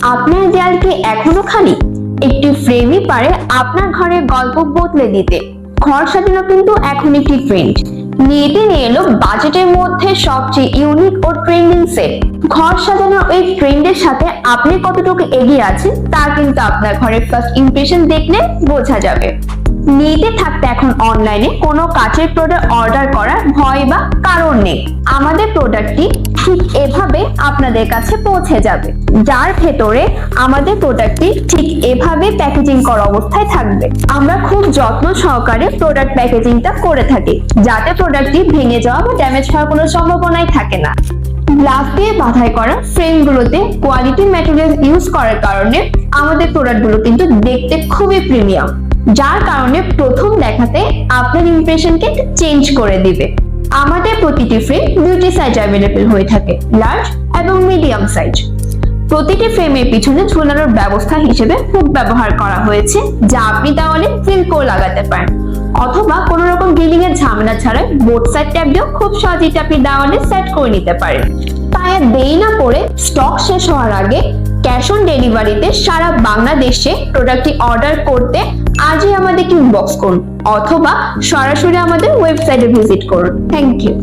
আপনার দেয়াল কি এখনো খালি? একটি ফ্রেমই পারে আপনার ঘরের গল্প বদলে দিতে। ঘর সাজানো কিন্তু এখন একটি ট্রেন্ড। নিয়ে এলো বাজেটের মধ্যে সবচেয়ে ইউনিক ও ট্রেন্ডিং সেট। ঘর সাজানোর এই ট্রেন্ডের সাথে আপনি কতটুকু এগিয়ে আছেন তা কিন্তু আপনার ঘরের ফার্স্ট ইমপ্রেশন দেখলে বোঝা যাবে। নিতে থাকতে এখন অনলাইনে কোনো কাচের প্রোডাক্ট অর্ডার করার ভয় বা কারণ নেই। আমাদের প্রোডাক্টটি ঠিক এভাবে আপনাদের কাছে পৌঁছে যাবে, যার ভেতরে আমাদের প্রোডাক্টটি ঠিক এভাবে প্যাকেজিং করা অবস্থায় থাকবে। আমরা খুব যত্ন সহকারে প্রোডাক্ট প্যাকেজিংটা করে থাকি, যাতে প্রোডাক্টটি ভেঙে যাওয়া বা ড্যামেজ হওয়ার কোনো সম্ভাবনাই থাকে না। গ্লাস দিয়ে বাছাই করা ফ্রেমগুলোতে কোয়ালিটি ম্যাটেরিয়াল ইউজ করার কারণে আমাদের প্রোডাক্টগুলো কিন্তু দেখতে খুবই প্রিমিয়াম, যার কারণে প্রথম দেখাতে আপনার ইমপ্রেশনকে চেঞ্জ করে দিবে। আমাদের প্রতিটি ফ্রেম দুটি সাইজ অ্যাভেলেবল হয়ে থাকে, লার্জ এবং মিডিয়াম সাইজ। প্রতিটি ফ্রেমের পিছনে ঝুলানোর ব্যবস্থা হিসেবে হুক ব্যবহার করা হয়েছে, যা আপনি দেওয়ালে সিলকও লাগাতে পারেন, অথবা কোনো রকম গ্রিলিং এর ঝামেলা ছাড়াই বোথ সাইড ট্যাগ দিয়েও খুব সহজেই আপনি দেওয়ালে সেট করে নিতে পারেন। তাই আর দেরি না করে স্টক শেষ হওয়ার আগে ক্যাশ অন ডেলিভারিতে সারা বাংলাদেশে প্রোডাক্টটি অর্ডার করতে আজই আমাদেরকে ইনবক্স করুন অথবা সরাসরি আমাদের ওয়েবসাইটে ভিজিট করুন। Thank you.